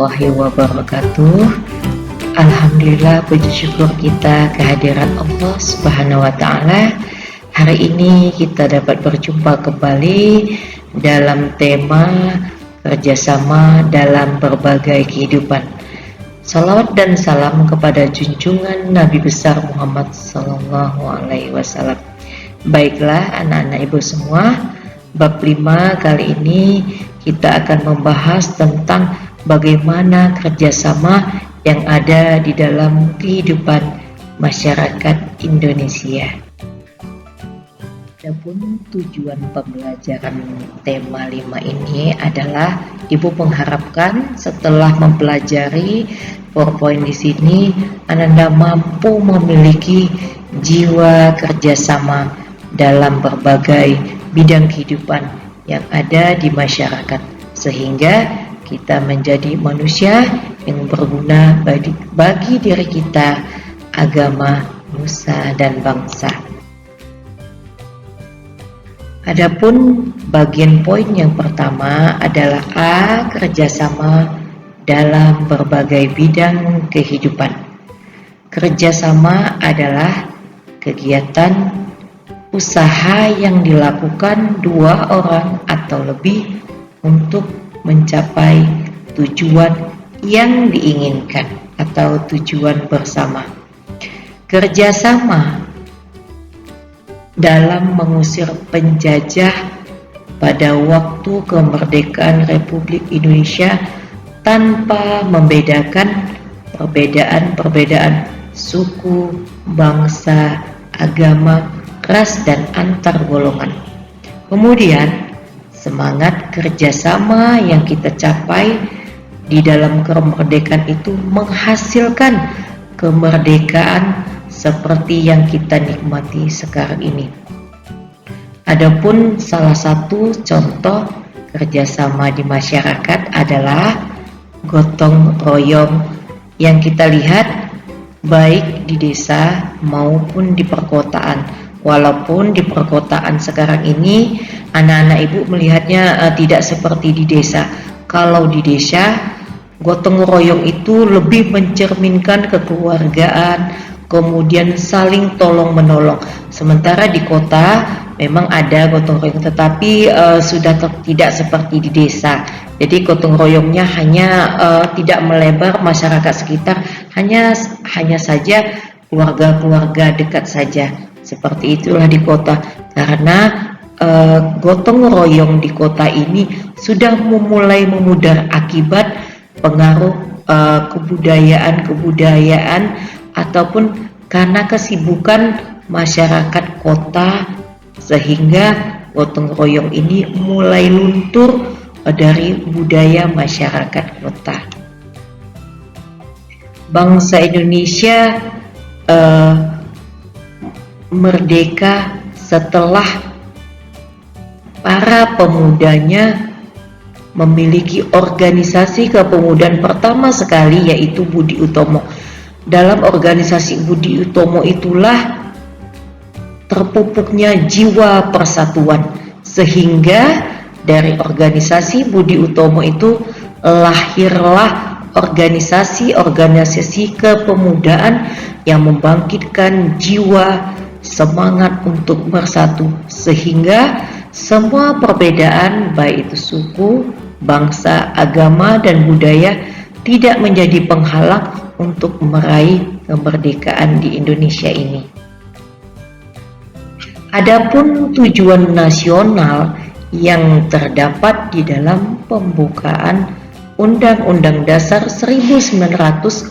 warahmatullahi wabarakatuh. Alhamdulillah, puji syukur kita kehadiran Allah Subhanahu wa Ta'ala. Hari ini kita dapat berjumpa kembali dalam tema kerjasama dalam berbagai kehidupan. Salawat dan salam kepada junjungan Nabi besar Muhammad Sallallahu Alaihi Wasallam. Baiklah anak-anak ibu semua, bab 5 kali ini kita akan membahas tentang bagaimana kerjasama yang ada di dalam kehidupan masyarakat Indonesia. Adapun tujuan pembelajaran tema 5 ini adalah Ibu mengharapkan setelah mempelajari PowerPoint di sini, Anda mampu memiliki jiwa kerjasama dalam berbagai bidang kehidupan yang ada di masyarakat, sehingga kita menjadi manusia yang berguna bagi diri kita, agama, nusa, dan bangsa. Adapun bagian poin yang pertama adalah A. Kerjasama dalam berbagai bidang kehidupan. Kerjasama adalah kegiatan usaha yang dilakukan dua orang atau lebih untuk mencapai tujuan yang diinginkan atau tujuan bersama. Kerjasama dalam mengusir penjajah pada waktu kemerdekaan Republik Indonesia tanpa membedakan perbedaan suku, bangsa, agama, ras, dan antar golongan. Kemudian semangat kerjasama yang kita capai di dalam kemerdekaan itu menghasilkan kemerdekaan seperti yang kita nikmati sekarang ini. Adapun salah satu contoh kerjasama di masyarakat adalah gotong royong yang kita lihat baik di desa maupun di perkotaan. Walaupun di perkotaan sekarang ini anak-anak ibu melihatnya tidak seperti di desa. Kalau di desa, gotong royong itu lebih mencerminkan kekeluargaan, kemudian saling tolong menolong. Sementara di kota memang ada gotong royong, tetapi sudah tidak seperti di desa. Jadi gotong royongnya hanya tidak melebar masyarakat sekitar, hanya saja keluarga-keluarga dekat saja. Seperti itulah di kota, karena gotong royong di kota ini sudah mulai memudar akibat pengaruh kebudayaan ataupun karena kesibukan masyarakat kota, sehingga gotong royong ini mulai luntur dari budaya masyarakat kota. Bangsa Indonesia merdeka setelah para pemudanya memiliki organisasi kepemudaan pertama sekali, yaitu Budi Utomo. Dalam organisasi Budi Utomo itulah terpupuknya jiwa persatuan, sehingga dari organisasi Budi Utomo itu lahirlah organisasi kepemudaan yang membangkitkan jiwa semangat untuk bersatu, sehingga semua perbedaan baik itu suku, bangsa, agama, dan budaya tidak menjadi penghalang untuk meraih kemerdekaan di Indonesia ini. Adapun tujuan nasional yang terdapat di dalam pembukaan Undang-Undang Dasar 1945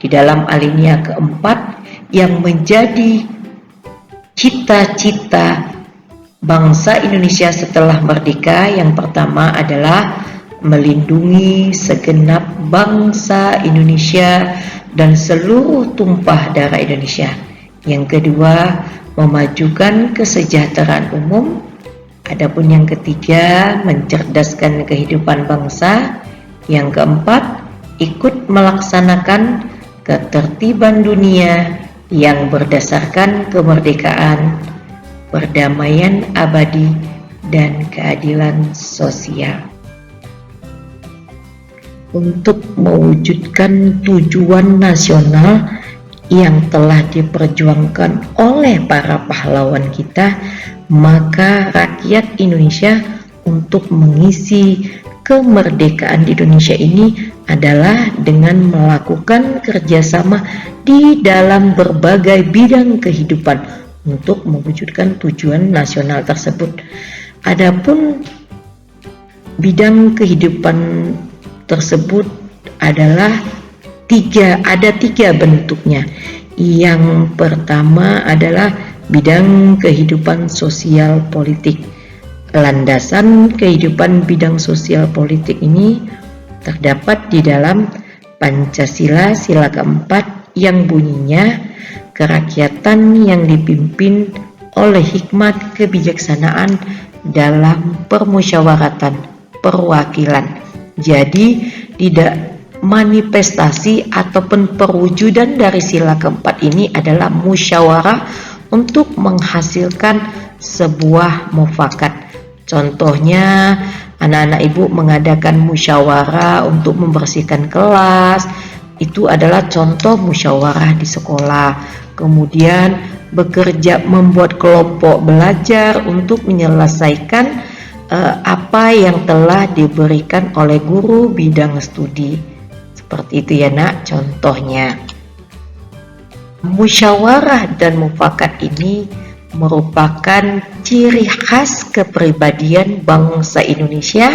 di dalam alinea keempat yang menjadi cita-cita bangsa Indonesia setelah merdeka, yang pertama adalah melindungi segenap bangsa Indonesia dan seluruh tumpah darah Indonesia. Yang kedua, memajukan kesejahteraan umum. Adapun yang ketiga, mencerdaskan kehidupan bangsa. Yang keempat, ikut melaksanakan ketertiban dunia yang berdasarkan kemerdekaan, perdamaian abadi, dan keadilan sosial. untuk mewujudkan tujuan nasional yang telah diperjuangkan oleh para pahlawan kita, maka rakyat Indonesia untuk mengisi kemerdekaan di Indonesia ini adalah dengan melakukan kerjasama di dalam berbagai bidang kehidupan untuk mewujudkan tujuan nasional tersebut. Adapun bidang kehidupan tersebut adalah ada tiga bentuknya. Yang pertama adalah bidang kehidupan sosial politik. Landasan kehidupan bidang sosial politik ini terdapat di dalam Pancasila Sila keempat yang bunyinya kerakyatan yang dipimpin oleh hikmat kebijaksanaan dalam permusyawaratan perwakilan. Jadi tidak manifestasi ataupun perwujudan dari sila keempat ini adalah musyawarah untuk menghasilkan sebuah mufakat. Contohnya anak-anak ibu mengadakan musyawarah untuk membersihkan kelas, itu adalah contoh musyawarah di sekolah. Kemudian bekerja membuat kelompok belajar untuk menyelesaikan apa yang telah diberikan oleh guru bidang studi. Seperti itu ya nak, contohnya. Musyawarah dan mufakat ini merupakan ciri khas kepribadian bangsa Indonesia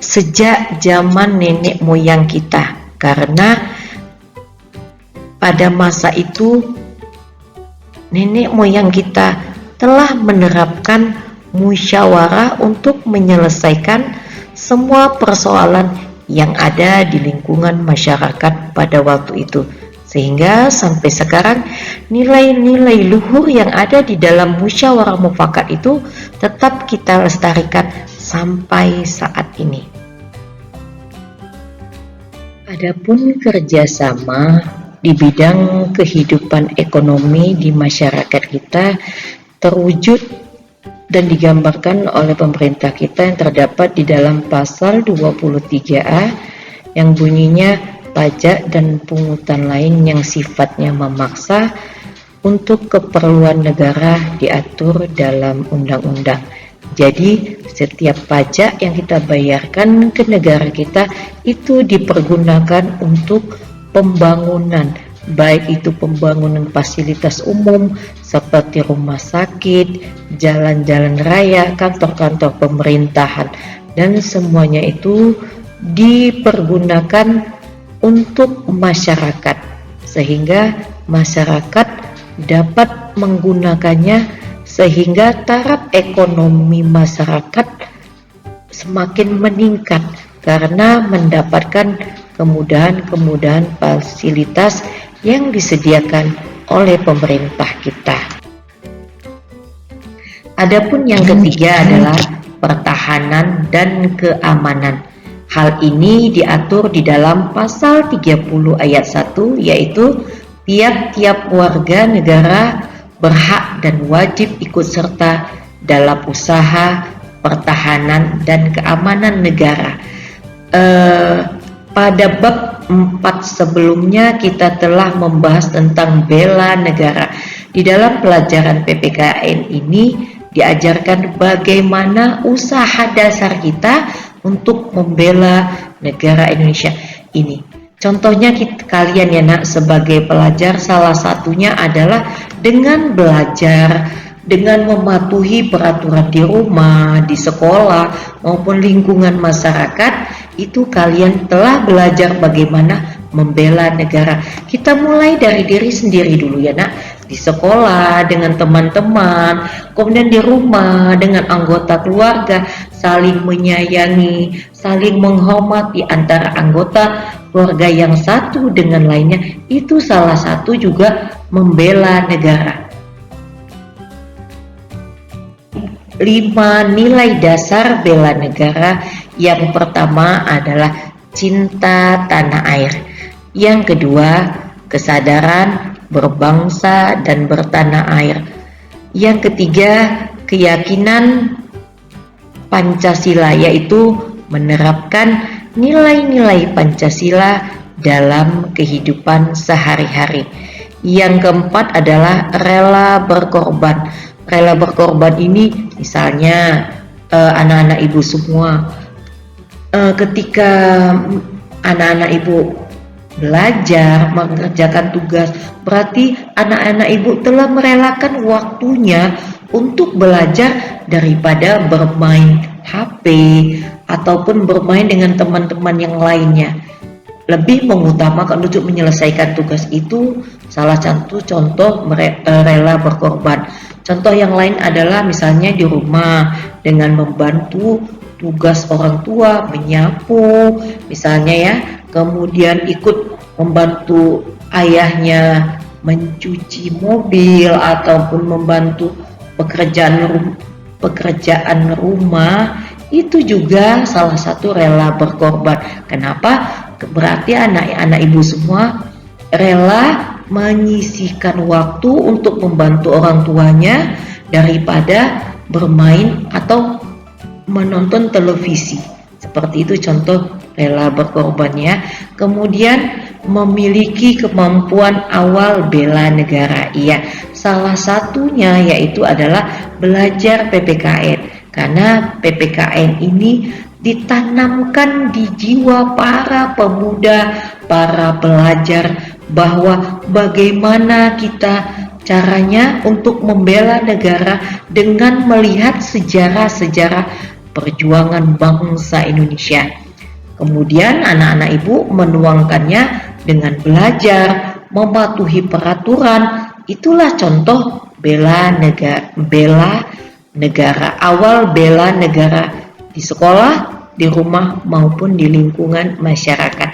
sejak zaman nenek moyang kita, karena pada masa itu nenek moyang kita telah menerapkan musyawarah untuk menyelesaikan semua persoalan yang ada di lingkungan masyarakat pada waktu itu. Sehingga sampai sekarang nilai-nilai luhur yang ada di dalam musyawarah mufakat itu tetap kita lestarikan sampai saat ini. Adapun kerjasama di bidang kehidupan ekonomi di masyarakat kita terwujud dan digambarkan oleh pemerintah kita yang terdapat di dalam pasal 23A yang bunyinya pajak dan pungutan lain yang sifatnya memaksa untuk keperluan negara diatur dalam undang-undang. Jadi setiap pajak yang kita bayarkan ke negara kita itu dipergunakan untuk pembangunan, baik itu pembangunan fasilitas umum seperti rumah sakit, jalan-jalan raya, kantor-kantor pemerintahan, dan semuanya itu dipergunakan untuk masyarakat, sehingga masyarakat dapat menggunakannya sehingga taraf ekonomi masyarakat semakin meningkat karena mendapatkan kemudahan-kemudahan fasilitas yang disediakan oleh pemerintah kita. Adapun yang ketiga adalah pertahanan dan keamanan. Hal ini diatur di dalam pasal 30 ayat 1, yaitu tiap-tiap warga negara berhak dan wajib ikut serta dalam usaha pertahanan dan keamanan negara. Pada bab 4 sebelumnya kita telah membahas tentang bela negara. Di dalam pelajaran PPKN ini diajarkan bagaimana usaha dasar kita untuk membela negara Indonesia ini. Contohnya kalian ya nak sebagai pelajar, salah satunya adalah dengan belajar, dengan mematuhi peraturan di rumah, di sekolah, maupun lingkungan masyarakat, itu kalian telah belajar bagaimana membela negara. Kita mulai dari diri sendiri dulu ya nak, di sekolah dengan teman-teman, kemudian di rumah dengan anggota keluarga, saling menyayangi, saling menghormati antara anggota keluarga yang satu dengan lainnya, itu salah satu juga membela negara. 5 nilai dasar bela negara. Yang pertama adalah cinta tanah air. Yang kedua, kesadaran berbangsa dan bertanah air. Yang ketiga, keyakinan Pancasila, yaitu menerapkan nilai-nilai Pancasila dalam kehidupan sehari-hari. Yang keempat adalah rela berkorban. Rela berkorban ini misalnya anak-anak ibu semua, ketika anak-anak ibu belajar mengerjakan tugas, berarti anak-anak ibu telah merelakan waktunya untuk belajar daripada bermain HP ataupun bermain dengan teman-teman yang lainnya. Lebih mengutamakan untuk menyelesaikan tugas itu salah satu contoh rela berkorban. Contoh yang lain adalah misalnya di rumah dengan membantu tugas orang tua, menyapu misalnya ya, kemudian ikut membantu ayahnya mencuci mobil ataupun membantu pekerjaan rumah, itu juga salah satu rela berkorban. Kenapa? Berarti anak-anak ibu semua rela menyisihkan waktu untuk membantu orang tuanya daripada bermain atau menonton televisi. Seperti itu contoh rela berkorbannya. Kemudian memiliki kemampuan awal bela negara. Iya, salah satunya yaitu adalah belajar PPKN. Karena PPKN ini ditanamkan di jiwa para pemuda, para pelajar, bahwa bagaimana kita caranya untuk membela negara dengan melihat sejarah-sejarah perjuangan bangsa Indonesia. Kemudian anak-anak ibu menuangkannya dengan belajar, mematuhi peraturan. Itulah contoh bela negara, awal bela negara di sekolah, di rumah maupun di lingkungan masyarakat.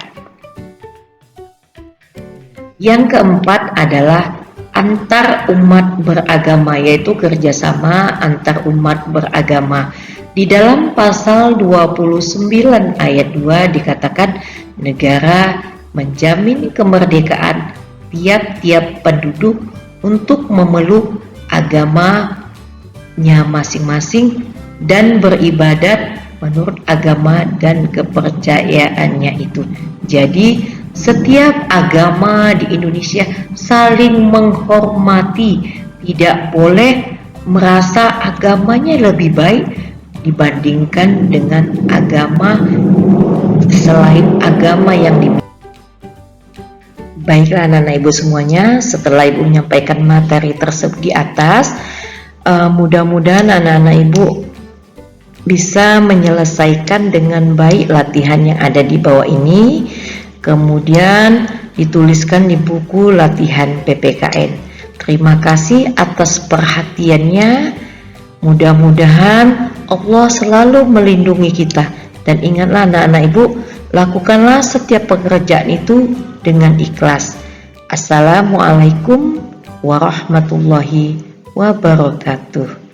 Yang keempat adalah antar umat beragama, yaitu kerjasama antar umat beragama. Di dalam pasal 29 ayat 2 dikatakan negara menjamin kemerdekaan tiap-tiap penduduk untuk memeluk agamanya masing-masing dan beribadat menurut agama dan kepercayaannya itu. Jadi setiap agama di Indonesia saling menghormati, tidak boleh merasa agamanya lebih baik dibandingkan dengan agama selain agama yang dimiliki. Baiklah anak-anak ibu semuanya, setelah ibu menyampaikan materi tersebut di atas, mudah-mudahan anak-anak ibu bisa menyelesaikan dengan baik latihan yang ada di bawah ini, kemudian dituliskan di buku latihan PPKN. Terima kasih atas perhatiannya. Mudah-mudahan Allah selalu melindungi kita. Dan ingatlah anak-anak ibu, lakukanlah setiap pekerjaan itu dengan ikhlas. Assalamualaikum warahmatullahi wabarakatuh.